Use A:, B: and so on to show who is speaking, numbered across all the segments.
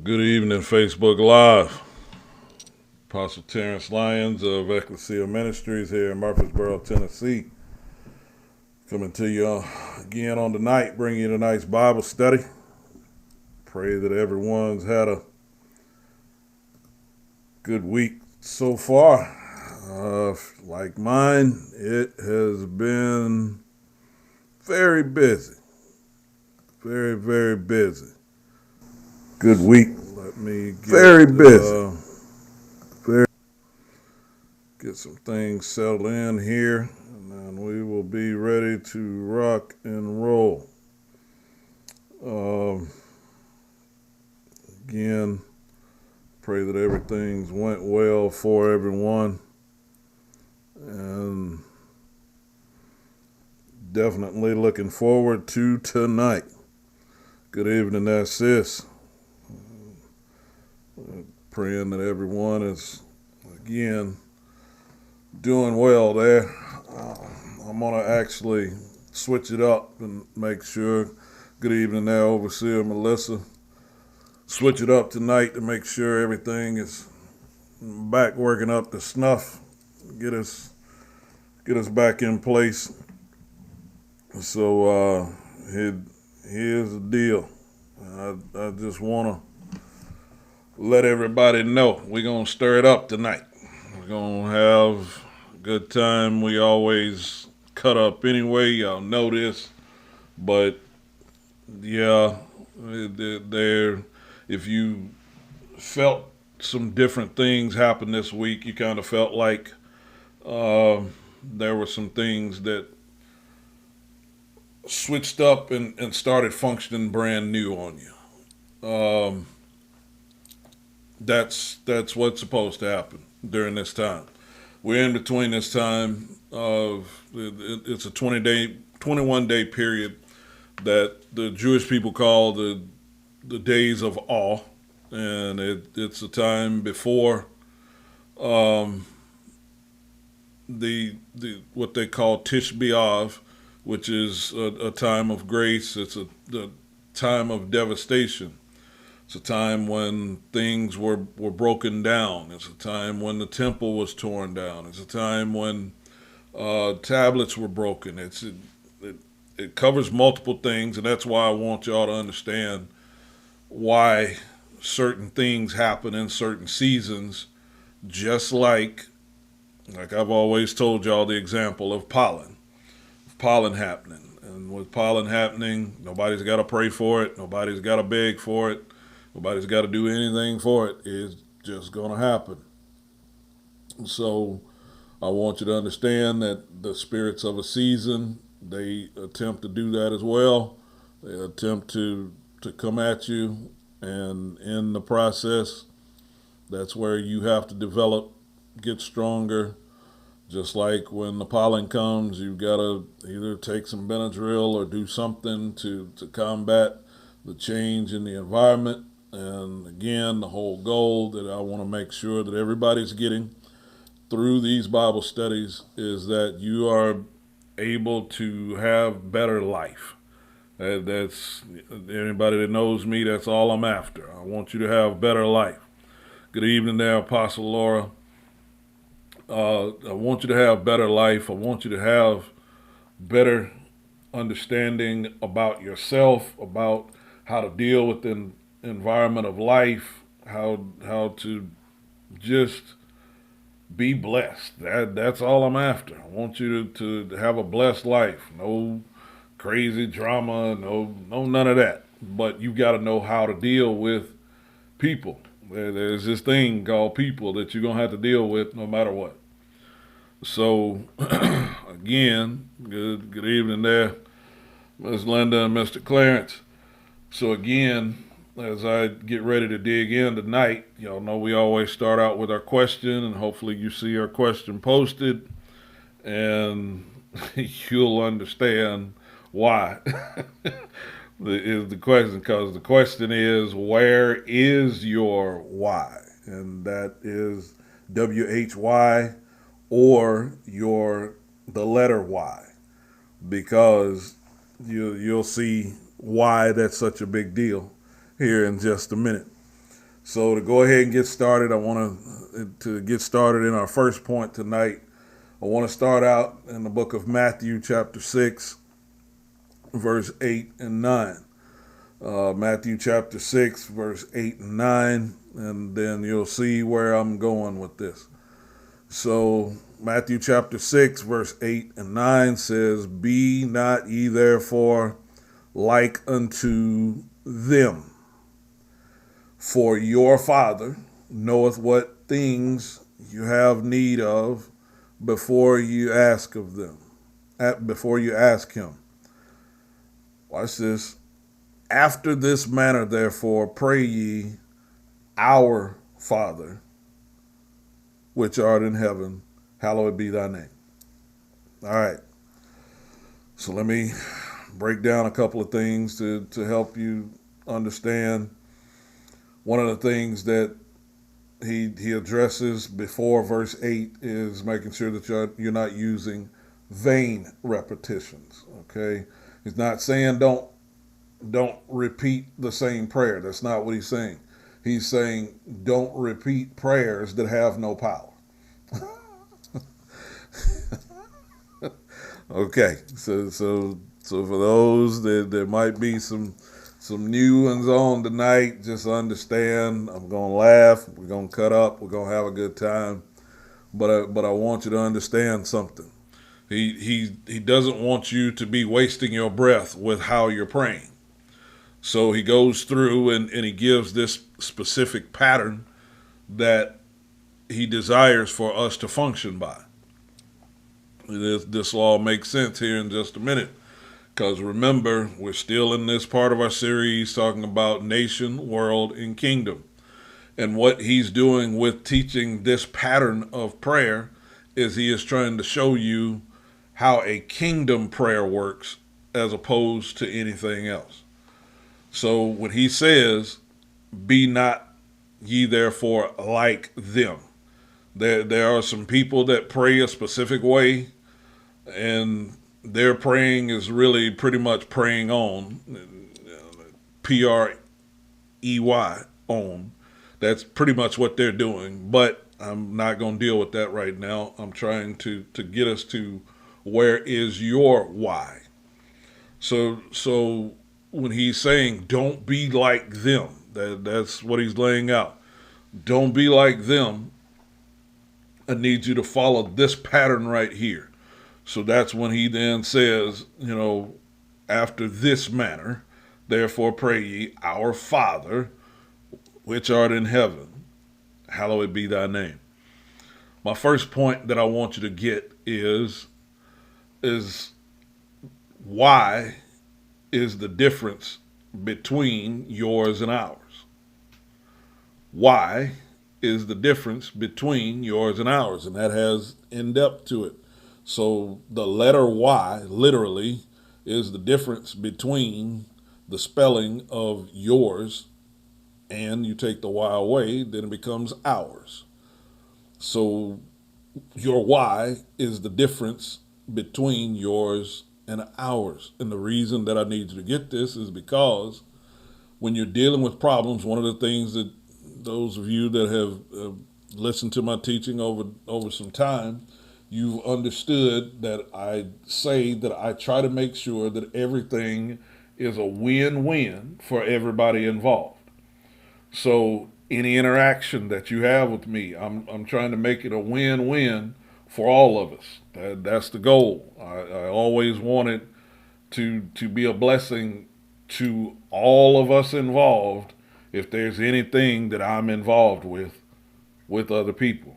A: Good evening, Facebook Live. Apostle Terrence Lyons of Ecclesia Ministries here in Murfreesboro, Tennessee. Coming to you again on tonight, bringing you tonight's Bible study. Pray that everyone's had a good week so far. Like mine, it has been very busy. Very, very busy. Good week. Let me get, very busy. Get some things settled in here, and then we will be ready to rock and roll. Again, pray that everything's went well for everyone, and definitely looking forward to tonight. Good evening, that's sis. Praying that everyone is, again, doing well there. I'm going to actually switch it up and make sure. Good evening there, Overseer Melissa. Switch it up tonight to make sure everything is back working up to snuff. Get us back in place. So here's the deal. I just want to let everybody know we're going to stir it up tonight. We're going to have a good time. We always cut up anyway. Y'all know this. But, yeah, if you felt some different things happen this week, you kind of felt like there were some things that switched up and started functioning brand new on you. That's what's supposed to happen during this time. We're in between this time of, it's a 21 day period that the Jewish people call the days of awe, and it's a time before the what they call Tish B'Av, which is a time of grace. It's the time of devastation. It's a time when things were broken down. It's a time when the temple was torn down. It's a time when tablets were broken. It covers multiple things, and that's why I want y'all to understand why certain things happen in certain seasons, just like I've always told y'all the example of pollen happening. And with pollen happening, nobody's got to pray for it. Nobody's got to beg for it. Nobody's got to do anything for it. It's just going to happen. So I want you to understand that the spirits of a season, they attempt to do that as well. They attempt to come at you, and in the process, that's where you have to develop, get stronger. Just like when the pollen comes, you've got to either take some Benadryl or do something to combat the change in the environment. And again, the whole goal that I want to make sure that everybody's getting through these Bible studies is that you are able to have better life. That's anybody that knows me, that's all I'm after. I want you to have better life. Good evening there, Apostle Laura. I want you to have better life. I want you to have better understanding about yourself, about how to deal with the environment of life, how to just be blessed. That's all I'm after. I want you to have a blessed life. No crazy drama, no none of that. But you got to know how to deal with people. There's this thing called people that you're going to have to deal with no matter what. So, again, good evening there, Ms. Linda and Mr. Clarence. So again, as I get ready to dig in tonight, y'all know we always start out with our question, and hopefully you see our question posted, and you'll understand why is the question, because the question is, where is your why? And that is WHY or the letter Y, because you'll see why that's such a big deal here in just a minute. So to go ahead and get started, I want to get started in our first point tonight. I want to start out in the book of Matthew, chapter 6, verse 8 and 9. Matthew chapter 6, verse 8 and 9, and then you'll see where I'm going with this. So, Matthew chapter 6, verse 8 and 9 says, "Be not ye therefore like unto them, for your Father knoweth what things you have need of before you ask of them, before you ask him." Watch this. "After this manner, therefore, pray ye, Our Father, which art in heaven, hallowed be thy name." All right. So let me break down a couple of things to help you understand. One of the things that he addresses before verse 8 is making sure that you're not using vain repetitions. Okay. He's not saying don't repeat the same prayer. That's not what he's saying. He's saying don't repeat prayers that have no power. Okay, so for those that there might be some new ones on tonight, just understand I'm gonna laugh, we're gonna cut up, we're gonna have a good time, but I want you to understand something. He doesn't want you to be wasting your breath with how you're praying. So he goes through and he gives this specific pattern that he desires for us to function by. This will all make sense here in just a minute. Because remember, we're still in this part of our series talking about nation, world, and kingdom. And what he's doing with teaching this pattern of prayer is he is trying to show you how a kingdom prayer works as opposed to anything else. So when he says, "Be not ye therefore like them," there are some people that pray a specific way, and their praying is really pretty much praying on, PREY, on. That's pretty much what they're doing, but I'm not going to deal with that right now. I'm trying to get us to where is your why. So when he's saying don't be like them, that's what he's laying out. Don't be like them. I need you to follow this pattern right here. So that's when he then says, after this manner, therefore pray ye, Our Father, which art in heaven, hallowed be thy name. My first point that I want you to get is why is the difference between yours and ours? Why is the difference between yours and ours? And that has in depth to it. So the letter Y literally is the difference between the spelling of yours, and you take the Y away, then it becomes ours. So your Y is the difference between yours and ours. And the reason that I need you to get this is because when you're dealing with problems, one of the things that those of you that have listened to my teaching over some time, you've understood that I say that I try to make sure that everything is a win-win for everybody involved. So any interaction that you have with me, I'm trying to make it a win-win for all of us. That's the goal. I always want it to be a blessing to all of us involved if there's anything that I'm involved with other people.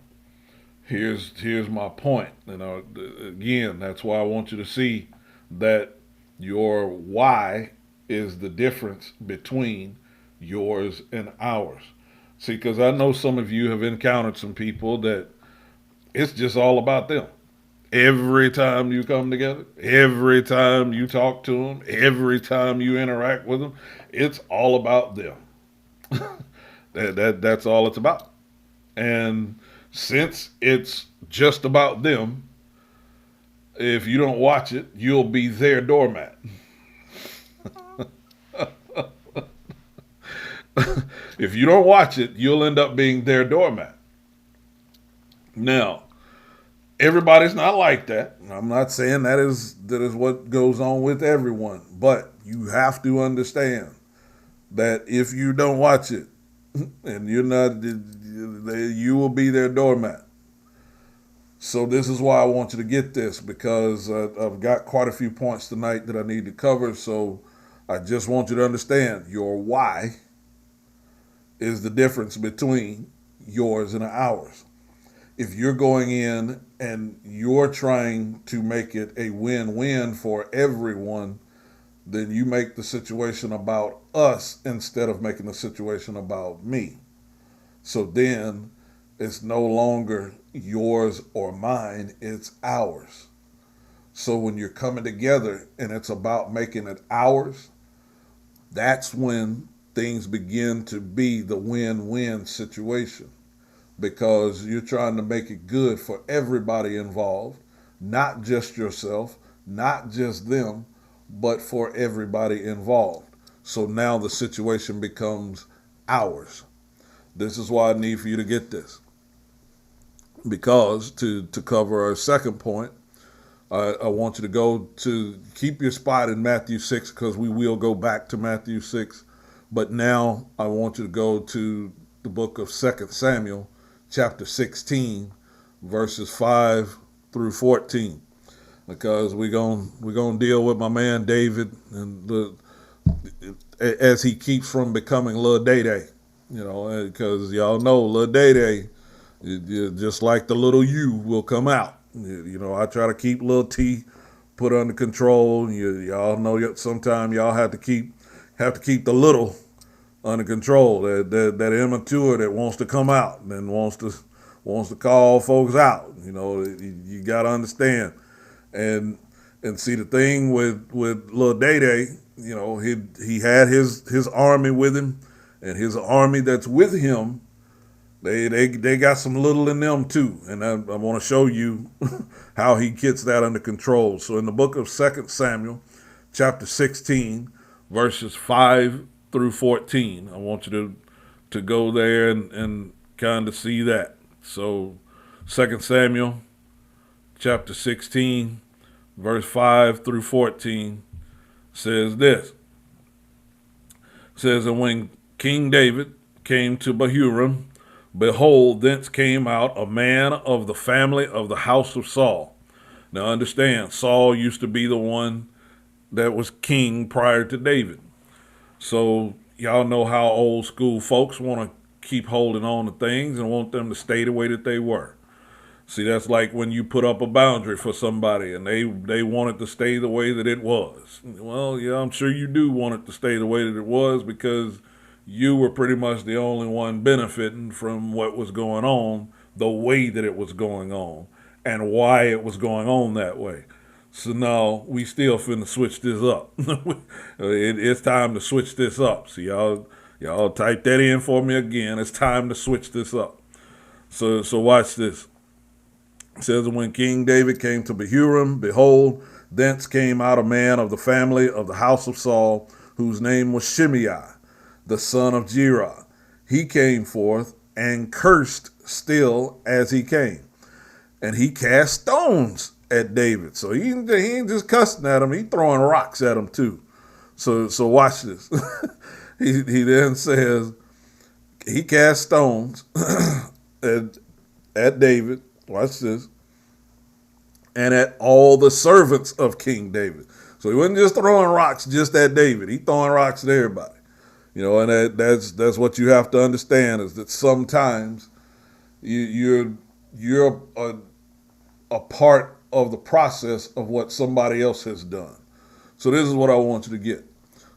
A: Here's my point. Again, that's why I want you to see that your why is the difference between yours and ours. See, because I know some of you have encountered some people that it's just all about them. Every time you come together, every time you talk to them, every time you interact with them, it's all about them. That's all it's about. And since it's just about them, if you don't watch it, you'll be their doormat. If you don't watch it, you'll end up being their doormat. Now, everybody's not like that. I'm not saying that is what goes on with everyone, but you have to understand that if you don't watch it, and you're not, you will be their doormat. So this is why I want you to get this, because I've got quite a few points tonight that I need to cover. So I just want you to understand your why is the difference between yours and ours. If you're going in and you're trying to make it a win-win for everyone, then you make the situation about us instead of making the situation about me. So then it's no longer yours or mine, it's ours. So when you're coming together and it's about making it ours, that's when things begin to be the win-win situation, because you're trying to make it good for everybody involved, not just yourself, not just them, but for everybody involved. So now the situation becomes ours. This is why I need for you to get this. Because to cover our second point, I want you to go to keep your spot in Matthew 6, because we will go back to Matthew 6. But now I want you to go to the book of 2 Samuel, chapter 16, verses 5 through 14. Because we're gonna deal with my man David, and as he keeps from becoming Lil Day Day, because y'all know Lil Day Day, just like the little you will come out. I try to keep Lil T put under control. Y'all know sometimes y'all have to keep the little under control. That immature that wants to come out and wants to call folks out. You got to understand. And see, the thing with Lil Day Day, he had his army with him, and his army that's with him, they got some little in them too. And I want to show you how he gets that under control. So in the book of 2 Samuel, chapter 16, verses 5 through 14, I want you to go there and kind of see that. So 2 Samuel, chapter 16, verse 5 through 14 says this. It says, and when King David came to Bahurim, behold, thence came out a man of the family of the house of Saul. Now understand, Saul used to be the one that was king prior to David. So y'all know how old school folks want to keep holding on to things and want them to stay the way that they were. See, that's like when you put up a boundary for somebody and they want it to stay the way that it was. Well, yeah, I'm sure you do want it to stay the way that it was, because you were pretty much the only one benefiting from what was going on, the way that it was going on, and why it was going on that way. So now we still finna switch this up. It's time to switch this up. So y'all type that in for me again. It's time to switch this up. So watch this. It says, when King David came to Bahurim, behold, thence came out a man of the family of the house of Saul, whose name was Shimei, the son of Jerah. He came forth and cursed still as he came. And he cast stones at David. So he ain't just cussing at him, he throwing rocks at him too. So watch this. he then says, he cast stones at David. Watch this. And at all the servants of King David. So he wasn't just throwing rocks just at David. He throwing rocks at everybody. And that's what you have to understand, is that sometimes you're a part of the process of what somebody else has done. So this is what I want you to get.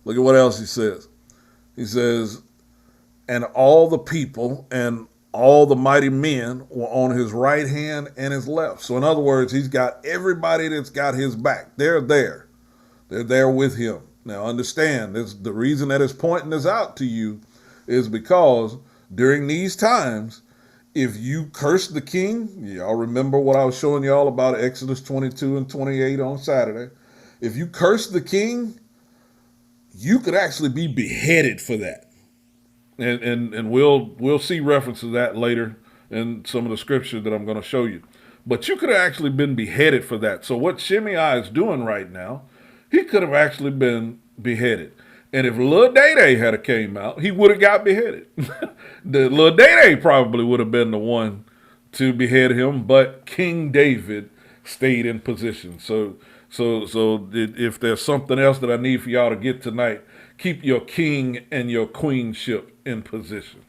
A: Look at what else he says. He says, and all the people and all the mighty men were on his right hand and his left. So in other words, he's got everybody that's got his back. They're there. They're there with him. Now understand, the reason that it's pointing this out to you is because during these times, if you curse the king, y'all remember what I was showing y'all about Exodus 22 and 28 on Saturday. If you curse the king, you could actually be beheaded for that. and we'll see reference to that later in some of the scripture that I'm going to show you. But you could have actually been beheaded for that. So what Shimei is doing right now, he could have actually been beheaded. And if Lil Day had came out, he would have got beheaded. The Lil Day probably would have been the one to behead him, but King David stayed in position. So if there's something else that I need for y'all to get tonight, keep your king and your queenship in position.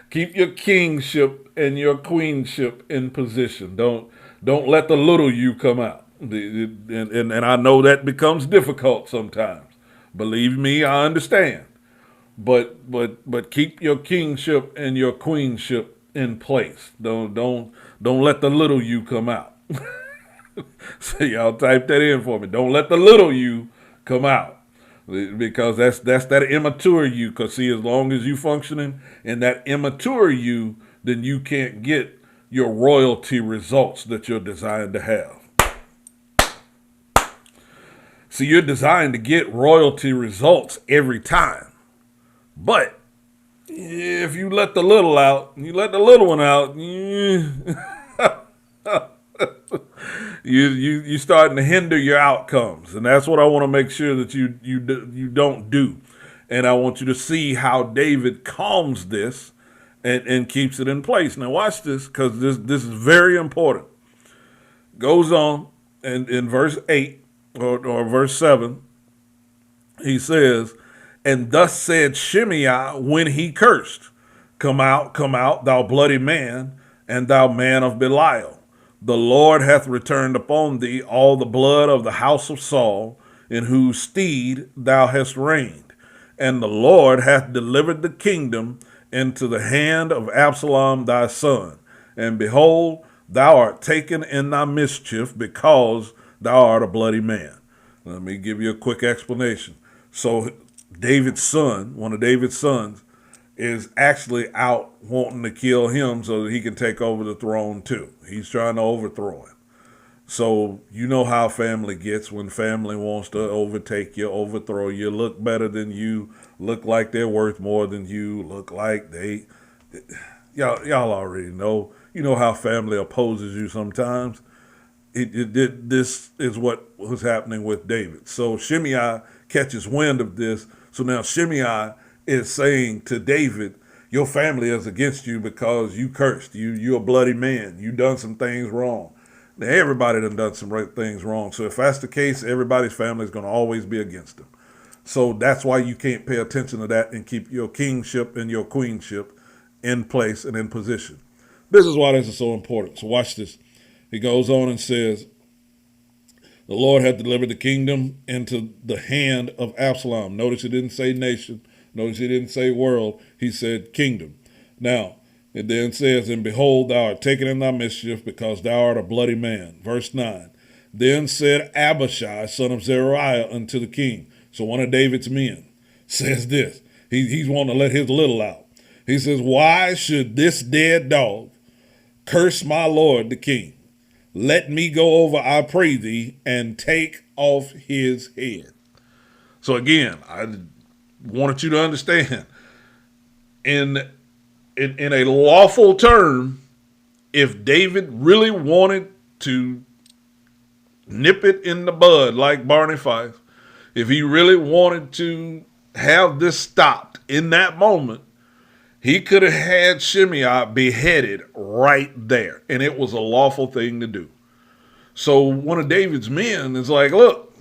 A: Keep your kingship and your queenship in position. Don't let the little you come out. And I know that becomes difficult sometimes. Believe me, I understand. But keep your kingship and your queenship in place. Don't let the little you come out. So y'all type that in for me. Don't let the little you come out. Because that's that immature you. Because see, as long as you functioning in that immature you, then you can't get your royalty results that you're designed to have. See, you're designed to get royalty results every time. But if you let the little out, you let the little one out, you starting to hinder your outcomes, and that's what I want to make sure that you don't do. And I want you to see how David calms this and keeps it in place. Now watch this, because this is very important. Goes on, and in verse 8 or verse 7, he says, "And thus said Shimei when he cursed, come out, thou bloody man, and thou man of Belial. The Lord hath returned upon thee all the blood of the house of Saul, in whose stead thou hast reigned. And the Lord hath delivered the kingdom into the hand of Absalom thy son. And behold, thou art taken in thy mischief, because thou art a bloody man." Let me give you a quick explanation. So David's son, one of David's sons, is actually out wanting to kill him so that he can take over the throne too. He's trying to overthrow him. So you know how family gets when family wants to overtake you, overthrow you, look better than you, look like they're worth more than you, look like y'all already know. You know how family opposes you sometimes. This is what was happening with David. So Shimei catches wind of this. So now Shimei is saying to David, your family is against you because you cursed. You're a bloody man. You done some things wrong. Now, everybody done some things wrong. So if that's the case, everybody's family is going to always be against them. So that's why you can't pay attention to that and keep your kingship and your queenship in place and in position. This is why this is so important. So watch this. He goes on and says, the Lord hath delivered the kingdom into the hand of Absalom. Notice he didn't say nation. Notice he didn't say world. He said kingdom. Now, it then says, and behold, thou art taken in thy mischief, because thou art a bloody man. Verse 9. Then said Abishai, son of Zeruiah, unto the king. So one of David's men says this. He's wanting to let his little out. He says, why should this dead dog curse my lord the king? Let me go over, I pray thee, and take off his head. So again, I wanted you to understand, in a lawful term, if David really wanted to nip it in the bud like Barney Fife, if he really wanted to have this stopped in that moment, he could have had Shimei beheaded right there, and it was a lawful thing to do. So one of David's men is like, look,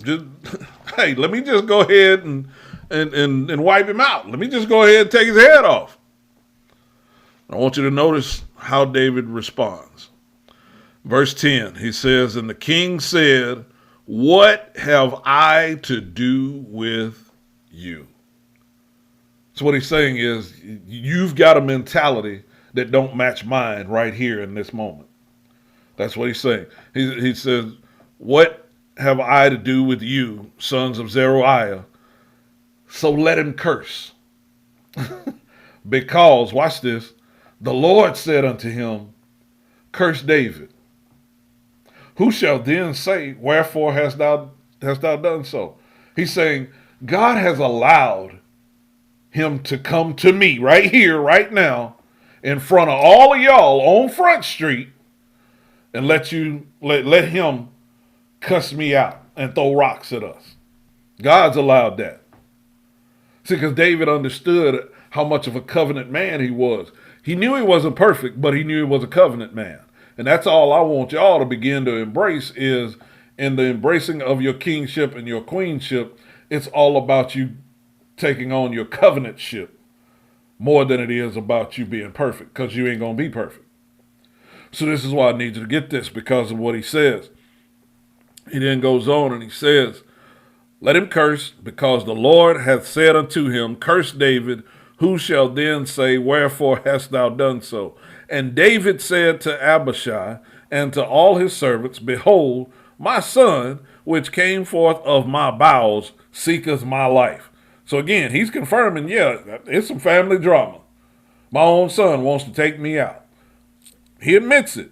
A: hey, let me just go ahead and wipe him out. Let me just go ahead and take his head off. I want you to notice how David responds. Verse 10, he says, and the king said, what have I to do with you? So what he's saying is, you've got a mentality that don't match mine right here in this moment. That's what he's saying. He says, what have I to do with you, sons of Zeruiah? So let him curse. Because, watch this, the Lord said unto him, curse David. Who shall then say, wherefore hast thou done so? He's saying, God has allowed him to come to me right here, right now, in front of all of y'all on Front Street and let him cuss me out and throw rocks at us. God's allowed that. See, because David understood how much of a covenant man he was. He knew he wasn't perfect, but he knew he was a covenant man. And that's all I want y'all to begin to embrace is in the embracing of your kingship and your queenship, it's all about you taking on your covenantship more than it is about you being perfect, because you ain't going to be perfect. So this is why I need you to get this, because of what he says. He then goes on and he says, let him curse, because the Lord hath said unto him, curse David. Who shall then say, wherefore hast thou done so? And David said to Abishai and to all his servants, behold, my son, which came forth of my bowels, seeketh my life. So again, he's confirming, yeah, it's some family drama. My own son wants to take me out. He admits it.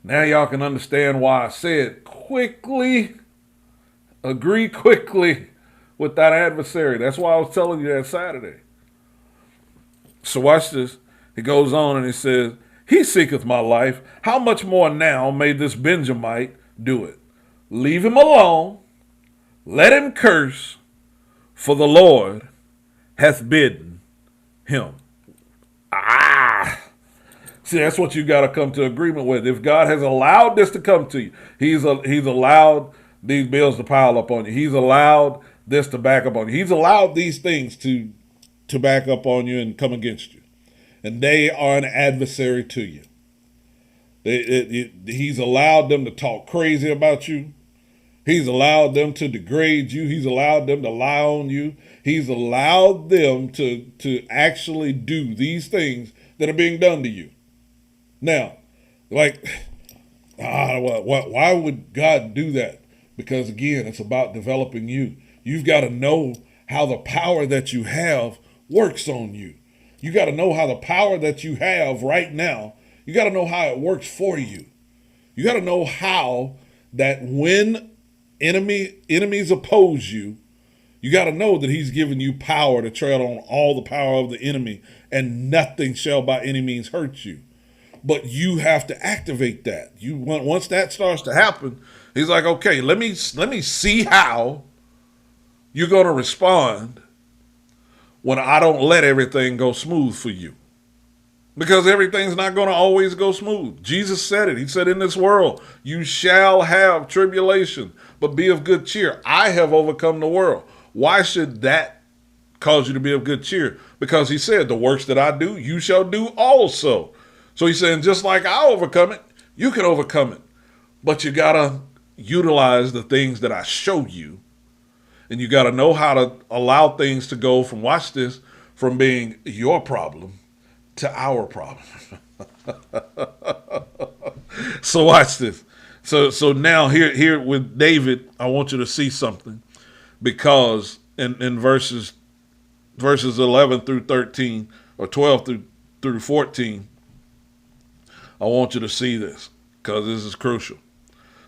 A: Now y'all can understand why I said quickly, agree quickly with that adversary. That's why I was telling you that Saturday. So watch this. He goes on and he says, he seeketh my life. How much more now may this Benjamite do it? Leave him alone. Let him curse, for the Lord hath bidden him. See, that's what you got to come to agreement with. If God has allowed this to come to you, he's allowed these bills to pile up on you. He's allowed this to back up on you. He's allowed these things to back up on you and come against you. And they are an adversary to you. He's allowed them to talk crazy about you. He's allowed them to degrade you. He's allowed them to lie on you. He's allowed them to actually do these things that are being done to you. Now, like, why would God do that? Because again, it's about developing you. You've got to know how the power that you have works on you. You got to know how the power that you have right now, you got to know how it works for you. You got to know how that when enemies oppose you, you got to know that he's given you power to tread on all the power of the enemy, and nothing shall by any means hurt you. But you have to activate that. Once that starts to happen, he's like, okay, let me see how you're going to respond when I don't let everything go smooth for you. Because everything's not going to always go smooth. Jesus said it. He said, in this world, you shall have tribulation, but be of good cheer. I have overcome the world. Why should that cause you to be of good cheer? Because he said, the works that I do, you shall do also. So he's saying, just like I overcome it, you can overcome it. But you got to utilize the things that I show you. And you got to know how to allow things to go from, watch this, from being your problem to our problem. So watch this. So now here with David, I want you to see something, because in verses 11 through 13 or 12 through 14, I want you to see this, because this is crucial.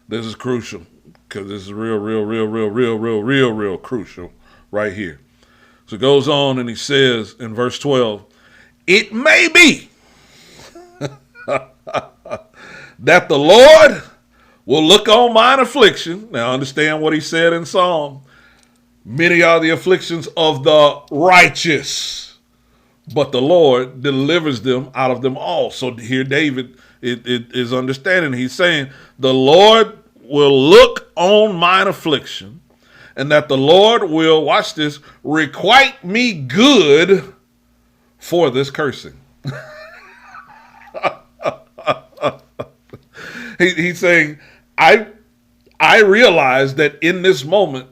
A: This is crucial, because this is real crucial right here. So it goes on and he says in verse 12, it may be that the Lord will look on mine affliction. Now understand what he said in Psalm. Many are the afflictions of the righteous, but the Lord delivers them out of them all. So here David it is understanding. He's saying the Lord will look on mine affliction, and that the Lord will, watch this, requite me good for this cursing. He's saying, I realize that in this moment,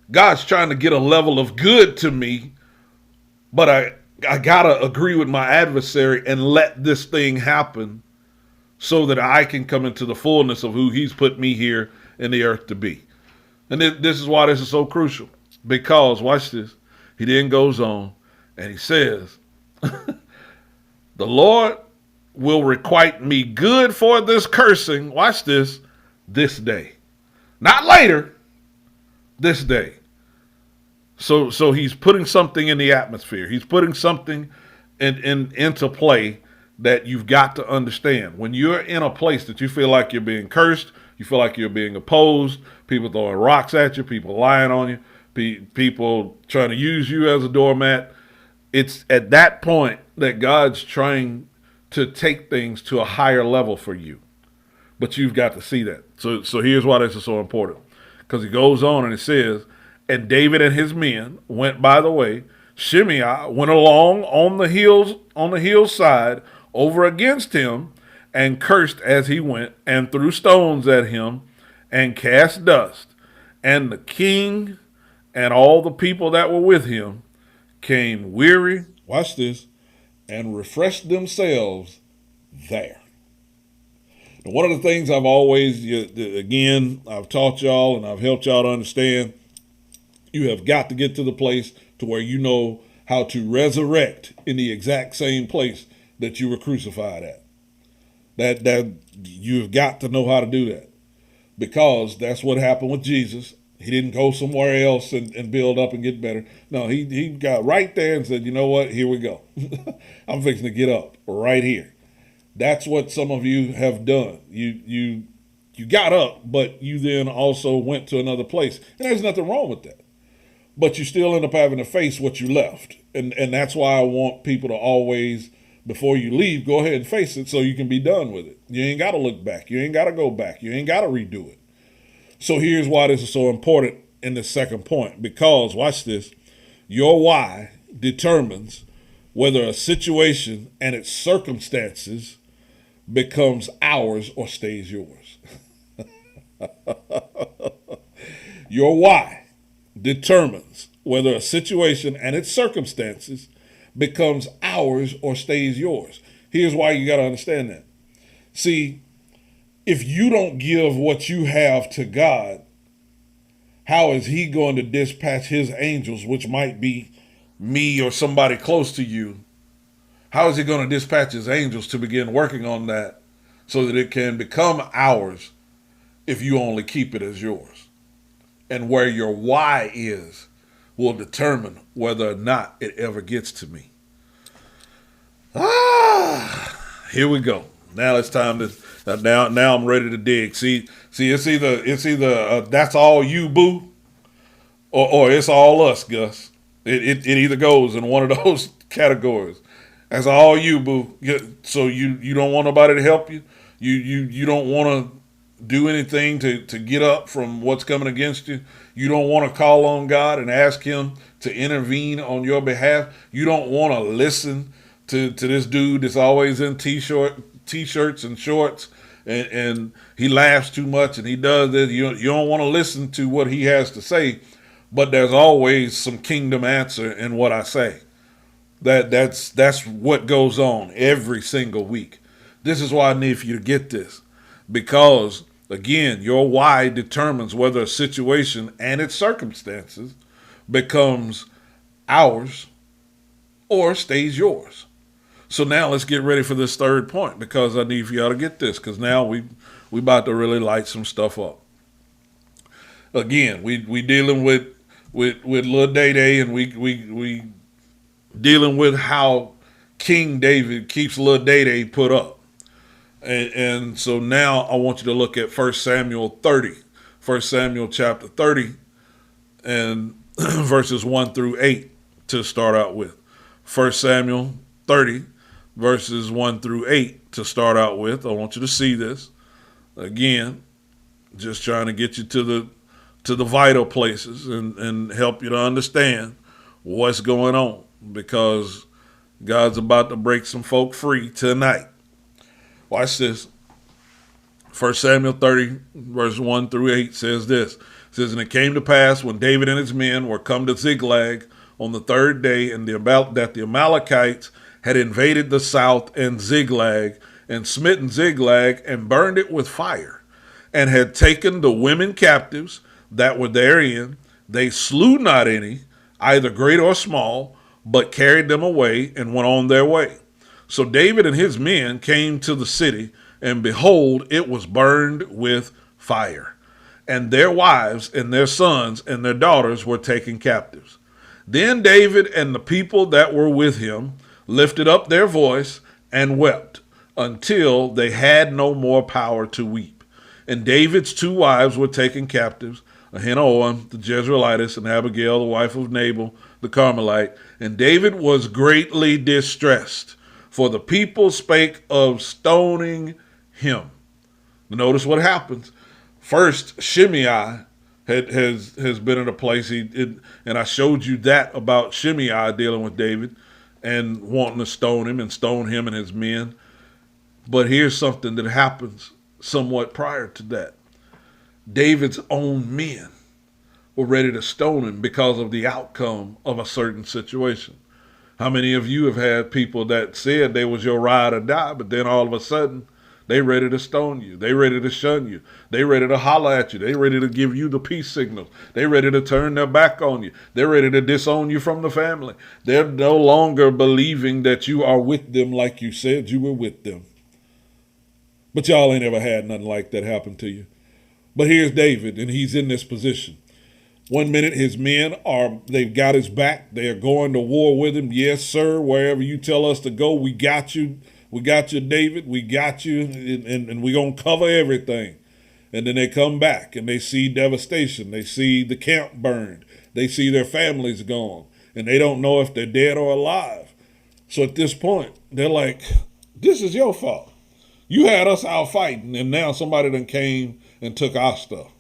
A: God's trying to get a level of good to me, but I gotta agree with my adversary and let this thing happen so that I can come into the fullness of who he's put me here in the earth to be. And this is why this is so crucial, because, watch this, he then goes on and he says, the Lord will requite me good for this cursing, watch this day. Not later, this day. So he's putting something in the atmosphere. He's putting something into play that you've got to understand. When you're in a place that you feel like you're being cursed, you feel like you're being opposed, people throwing rocks at you, people lying on you, people trying to use you as a doormat, it's at that point that God's trying to take things to a higher level for you. But you've got to see that. So here's why this is so important. Because he goes on and it says, and David and his men went by the way. Shimei went along on the hillside over against him, and cursed as he went, and threw stones at him, and cast dust. And the king and all the people that were with him came weary, watch this, and refreshed themselves there. Now, one of the things I've always, again, I've taught y'all and I've helped y'all to understand, you have got to get to the place to where you know how to resurrect in the exact same place that you were crucified at. That you've got to know how to do that, because that's what happened with Jesus. He didn't go somewhere else and build up and get better. No, he got right there and said, you know what, here we go. I'm fixing to get up right here. That's what some of you have done. You got up, but you then also went to another place. And there's nothing wrong with that. But you still end up having to face what you left. And that's why I want people to always, before you leave, go ahead and face it so you can be done with it. You ain't got to look back. You ain't got to go back. You ain't got to redo it. So here's why this is so important in the second point. Because, watch this, your why determines whether a situation and its circumstances becomes ours or stays yours. Your why determines whether a situation and its circumstances becomes ours or stays yours. Here's why you got to understand that. See, if you don't give what you have to God, how is he going to dispatch his angels, which might be me or somebody close to you? How is he going to dispatch his angels to begin working on that so that it can become ours if you only keep it as yours? And where your why is will determine whether or not it ever gets to me. Here we go. Now it's time to now I'm ready to dig. See, it's either that's all you, boo, or it's all us, Gus. It either goes in one of those categories. That's all you, boo. So you don't want nobody to help you. You don't want to do anything to get up from what's coming against you. You don't want to call on God and ask him to intervene on your behalf. You don't want to listen to this dude that's always in t-shirts and shorts, and he laughs too much and he does this. You don't want to listen to what he has to say, but there's always some kingdom answer in what I say. That's what goes on every single week. This is why I need for you to get this, because again, your why determines whether a situation and its circumstances becomes ours or stays yours. So now let's get ready for this third point, because I need for y'all to get this, because now we about to really light some stuff up. Again, we dealing with Lil Day, and we dealing with how King David keeps Lil Day put up. And so now I want you to look at 1 Samuel 30. 1 Samuel chapter 30 and verses 1 through 8 to start out with. 1 Samuel 30 verses 1 through 8 to start out with. I want you to see this. Again, just trying to get you to the vital places and help you to understand what's going on, because God's about to break some folk free tonight. Watch this. 1 Samuel 30, verse 1 through 8 says this. It says, and it came to pass when David and his men were come to Ziklag on the third day, and that the Amalekites had invaded the south and Ziklag, and smitten Ziklag, and burned it with fire, and had taken the women captives that were therein. They slew not any, either great or small, but carried them away and went on their way. So David and his men came to the city, and behold, it was burned with fire, and their wives and their sons and their daughters were taken captives. Then David and the people that were with him lifted up their voice and wept until they had no more power to weep. And David's two wives were taken captives, Ahinoam the Jezreelitess and Abigail the wife of Nabal the Carmelite. And David was greatly distressed, for the people spake of stoning him. Notice what happens. First, Shimei has been in a place, and I showed you that about Shimei dealing with David and wanting to stone him and his men. But here's something that happens somewhat prior to that. David's own men were ready to stone him because of the outcome of a certain situation. How many of you have had people that said they was your ride or die, but then all of a sudden they ready to stone you. They ready to shun you. They ready to holler at you. They ready to give you the peace signals. They ready to turn their back on you. They're ready to disown you from the family. They're no longer believing that you are with them like you said you were with them. But y'all ain't ever had nothing like that happen to you. But here's David, and he's in this position. One minute his men they've got his back. They are going to war with him. Yes, sir, wherever you tell us to go, we got you. We got you, David. We got you, and we're going to cover everything. And then they come back, and they see devastation. They see the camp burned. They see their families gone, and they don't know if they're dead or alive. So at this point, they're like, this is your fault. You had us out fighting, and now somebody done came and took our stuff.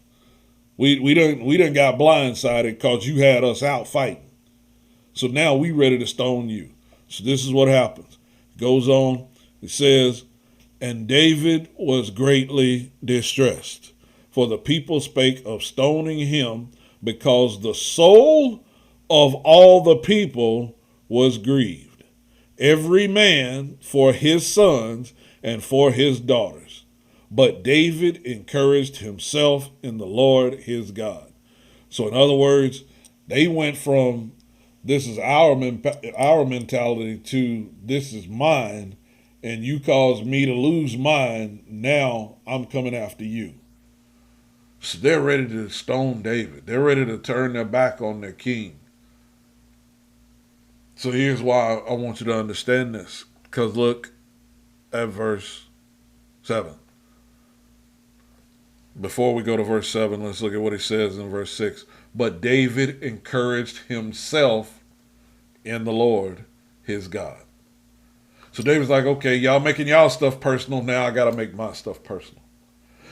A: We done got blindsided because you had us out fighting. So now we ready to stone you. So this is what happens. It goes on. It says, and David was greatly distressed, for the people spake of stoning him, because the soul of all the people was grieved, every man for his sons and for his daughters. But David encouraged himself in the Lord his God. So in other words, they went from this is our mentality to this is mine, and you caused me to lose mine. Now I'm coming after you. So they're ready to stone David. They're ready to turn their back on their king. So here's why I want you to understand this. Because look at verse 7. Before we go to verse 7, let's look at what he says in verse 6. But David encouraged himself in the Lord his God. So David's like, okay, y'all making y'all stuff personal. Now I got to make my stuff personal.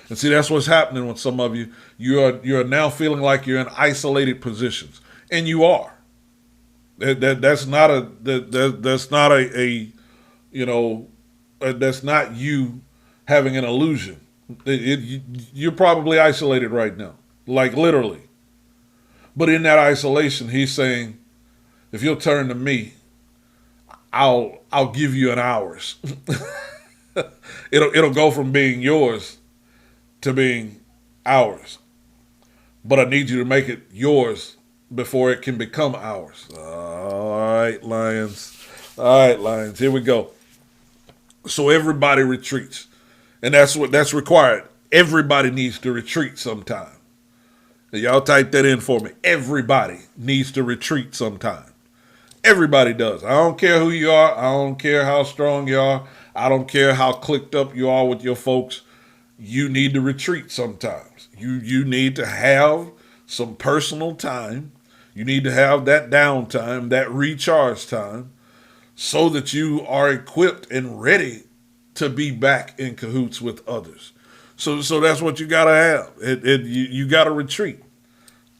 A: And see, that's what's happening with some of you. You're now feeling like you're in isolated positions, and you are. That's not you having an illusion. You're probably isolated right now, like literally. But in that isolation, he's saying, if you'll turn to me, I'll give you an hour's. It'll go from being yours to being ours. But I need you to make it yours before it can become ours. All right, Lions. Here we go. So everybody retreats. And that's required. Everybody needs to retreat sometime. Y'all type that in for me. Everybody needs to retreat sometime. Everybody does. I don't care who you are. I don't care how strong you are. I don't care how clicked up you are with your folks. You need to retreat sometimes. You need to have some personal time. You need to have that downtime, that recharge time, so that you are equipped and ready to be back in cahoots with others. So that's what you got to have. You got to retreat.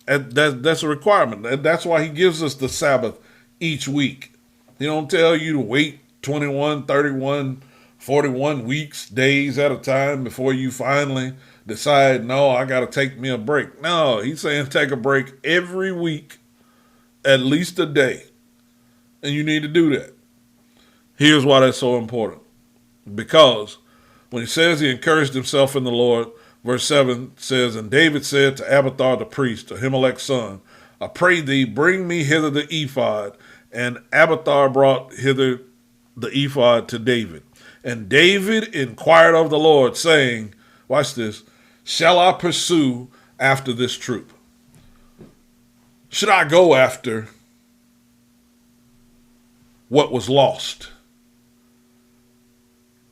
A: And that's a requirement. And that's why he gives us the Sabbath each week. He don't tell you to wait 21, 31, 41 weeks, days at a time before you finally decide, no, I got to take me a break. No, he's saying take a break every week, at least a day. And you need to do that. Here's why that's so important. Because when he says he encouraged himself in the Lord, verse 7 says, and David said to Abiathar the priest, to Ahimelech's son, I pray thee, bring me hither the ephod. And Abiathar brought hither the ephod to David. And David inquired of the Lord, saying, watch this, shall I pursue after this troop? Should I go after what was lost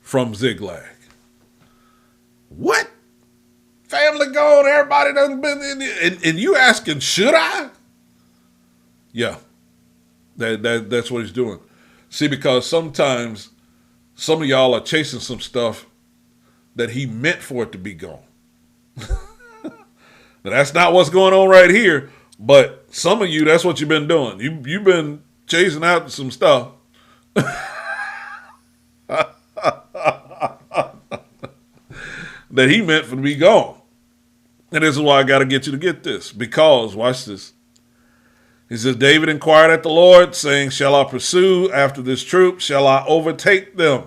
A: from Ziklag. What? Family gone, everybody done been in there. And you asking, should I? Yeah, that's what he's doing. See, because sometimes some of y'all are chasing some stuff that he meant for it to be gone. Now, that's not what's going on right here, but some of you, that's what you've been doing. You've been chasing out some stuff that he meant for to be gone. And this is why I got to get you to get this. Because, watch this. He says, David inquired at the Lord, saying, shall I pursue after this troop? Shall I overtake them?